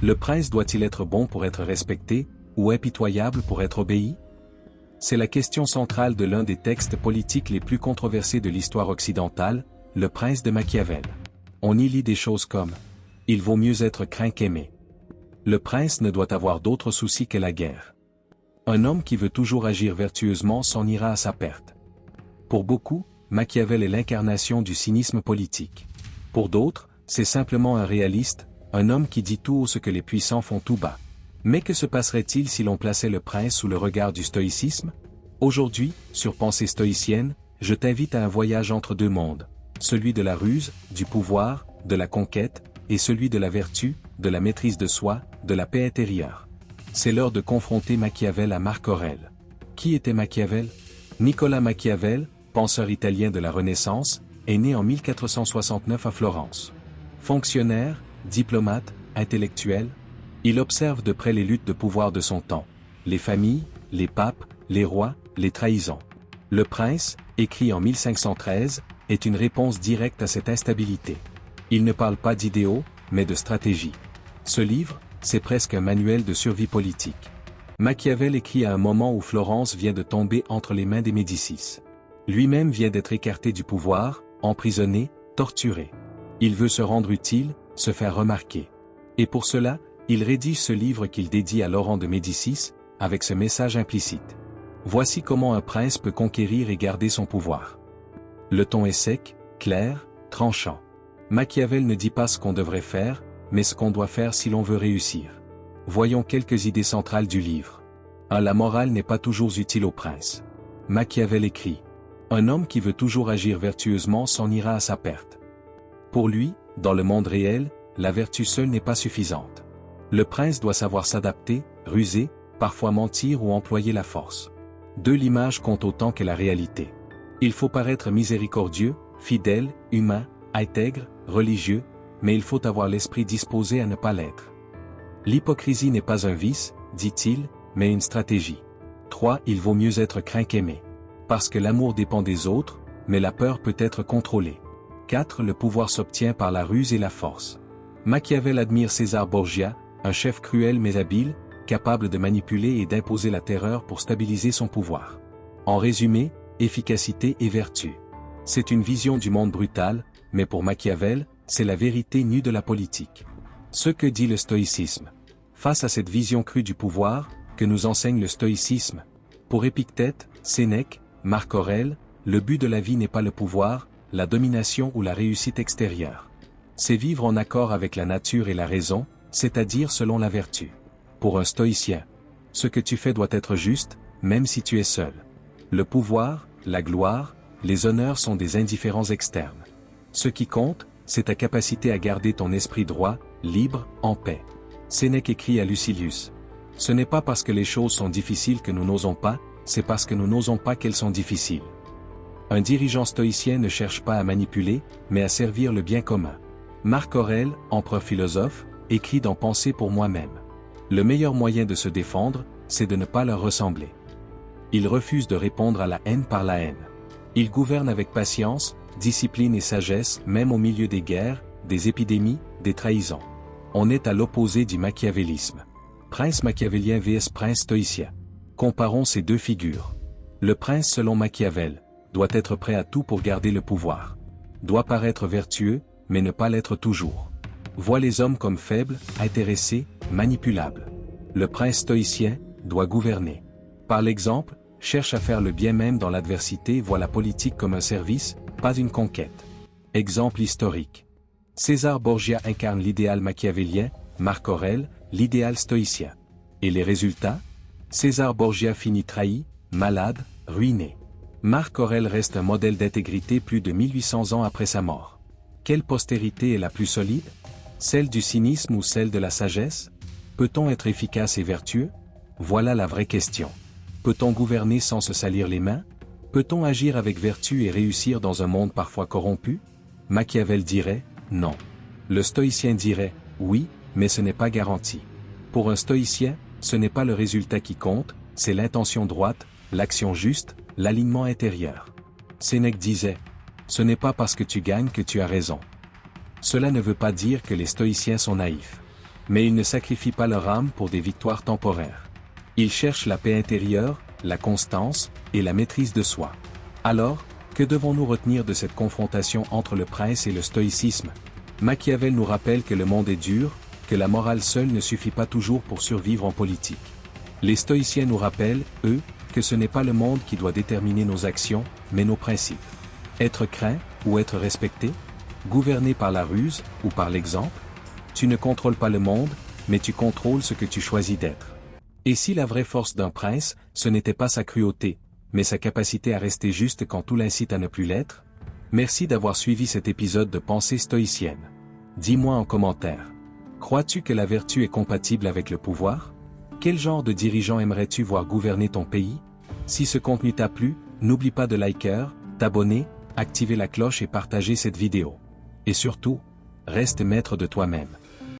Le prince doit-il être bon pour être respecté, ou impitoyable pour être obéi? C'est la question centrale de l'un des textes politiques les plus controversés de l'histoire occidentale, Le Prince de Machiavel. On y lit des choses comme « Il vaut mieux être craint qu'aimé ». Le prince ne doit avoir d'autre souci que la guerre. Un homme qui veut toujours agir vertueusement s'en ira à sa perte. Pour beaucoup, Machiavel est l'incarnation du cynisme politique. Pour d'autres, c'est simplement un réaliste, un homme qui dit tout haut ce que les puissants font tout bas. Mais que se passerait-il si l'on plaçait le prince sous le regard du stoïcisme? Aujourd'hui, sur Pensée stoïcienne, je t'invite à un voyage entre deux mondes, celui de la ruse, du pouvoir, de la conquête, et celui de la vertu, de la maîtrise de soi, de la paix intérieure. C'est l'heure de confronter Machiavel à Marc Aurèle. Qui était Machiavel? Nicolas Machiavel, penseur italien de la Renaissance, est né en 1469 à Florence. Fonctionnaire, diplomate, intellectuel, il observe de près les luttes de pouvoir de son temps, les familles, les papes, les rois, les trahisons. Le Prince, écrit en 1513, est une réponse directe à cette instabilité. Il ne parle pas d'idéaux, mais de stratégie. Ce livre, c'est presque un manuel de survie politique. Machiavel écrit à un moment où Florence vient de tomber entre les mains des Médicis. Lui-même vient d'être écarté du pouvoir, emprisonné, torturé. Il veut se rendre utile, se faire remarquer. Et pour cela, il rédige ce livre qu'il dédie à Laurent de Médicis, avec ce message implicite. Voici comment un prince peut conquérir et garder son pouvoir. Le ton est sec, clair, tranchant. Machiavel ne dit pas ce qu'on devrait faire, mais ce qu'on doit faire si l'on veut réussir. Voyons quelques idées centrales du livre. 1. La morale n'est pas toujours utile au prince. Machiavel écrit « Un homme qui veut toujours agir vertueusement s'en ira à sa perte ». Pour lui, dans le monde réel, la vertu seule n'est pas suffisante. Le prince doit savoir s'adapter, ruser, parfois mentir ou employer la force. 2. L'image compte autant que la réalité. Il faut paraître miséricordieux, fidèle, humain, intègre, religieux, mais il faut avoir l'esprit disposé à ne pas l'être. L'hypocrisie n'est pas un vice, dit-il, mais une stratégie. 3. Il vaut mieux être craint qu'aimé. Parce que l'amour dépend des autres, mais la peur peut être contrôlée. 4. Le pouvoir s'obtient par la ruse et la force. Machiavel admire César Borgia, un chef cruel mais habile, capable de manipuler et d'imposer la terreur pour stabiliser son pouvoir. En résumé, efficacité et vertu. C'est une vision du monde brutal, mais pour Machiavel, c'est la vérité nue de la politique. Ce que dit le stoïcisme. Face à cette vision crue du pouvoir, que nous enseigne le stoïcisme. Pour Épictète, Sénèque, Marc Aurèle, le but de la vie n'est pas le pouvoir, la domination ou la réussite extérieure. C'est vivre en accord avec la nature et la raison, c'est-à-dire selon la vertu. Pour un stoïcien, ce que tu fais doit être juste, même si tu es seul. Le pouvoir, la gloire, les honneurs sont des indifférents externes. Ce qui compte, c'est ta capacité à garder ton esprit droit, libre, en paix. Sénèque écrit à Lucilius. Ce n'est pas parce que les choses sont difficiles que nous n'osons pas, c'est parce que nous n'osons pas qu'elles sont difficiles. Un dirigeant stoïcien ne cherche pas à manipuler, mais à servir le bien commun. Marc Aurèle, empereur philosophe, écrit dans Pensée pour moi-même. Le meilleur moyen de se défendre, c'est de ne pas leur ressembler. Il refuse de répondre à la haine par la haine. Il gouverne avec patience, discipline et sagesse, même au milieu des guerres, des épidémies, des trahisons. On est à l'opposé du machiavélisme. Prince machiavélien vs prince stoïcien. Comparons ces deux figures. Le prince selon Machiavel doit être prêt à tout pour garder le pouvoir. Doit paraître vertueux, mais ne pas l'être toujours. Voit les hommes comme faibles, intéressés, manipulables. Le prince stoïcien doit gouverner. Par l'exemple, cherche à faire le bien même dans l'adversité, voit la politique comme un service, pas une conquête. Exemple historique. César Borgia incarne l'idéal machiavélien, Marc Aurèle, l'idéal stoïcien. Et les résultats? César Borgia finit trahi, malade, ruiné. Marc Aurèle reste un modèle d'intégrité plus de 1800 ans après sa mort. Quelle postérité est la plus solide? Celle du cynisme ou celle de la sagesse? Peut-on être efficace et vertueux? Voilà la vraie question. Peut-on gouverner sans se salir les mains? Peut-on agir avec vertu et réussir dans un monde parfois corrompu? Machiavel dirait, non. Le stoïcien dirait, oui, mais ce n'est pas garanti. Pour un stoïcien, ce n'est pas le résultat qui compte, c'est l'intention droite, l'action juste, l'alignement intérieur. Sénèque disait, ce n'est pas parce que tu gagnes que tu as raison. Cela ne veut pas dire que les stoïciens sont naïfs. Mais ils ne sacrifient pas leur âme pour des victoires temporaires. Ils cherchent la paix intérieure, la constance, et la maîtrise de soi. Alors, que devons-nous retenir de cette confrontation entre le prince et le stoïcisme? Machiavel nous rappelle que le monde est dur, que la morale seule ne suffit pas toujours pour survivre en politique. Les stoïciens nous rappellent, eux, que ce n'est pas le monde qui doit déterminer nos actions, mais nos principes. Être craint, ou être respecté? Gouverné par la ruse, ou par l'exemple? Tu ne contrôles pas le monde, mais tu contrôles ce que tu choisis d'être. Et si la vraie force d'un prince, ce n'était pas sa cruauté, mais sa capacité à rester juste quand tout l'incite à ne plus l'être? Merci d'avoir suivi cet épisode de Pensée stoïcienne. Dis-moi en commentaire. Crois-tu que la vertu est compatible avec le pouvoir? Quel genre de dirigeant aimerais-tu voir gouverner ton pays? Si ce contenu t'a plu, n'oublie pas de liker, t'abonner, activer la cloche et partager cette vidéo. Et surtout, reste maître de toi-même.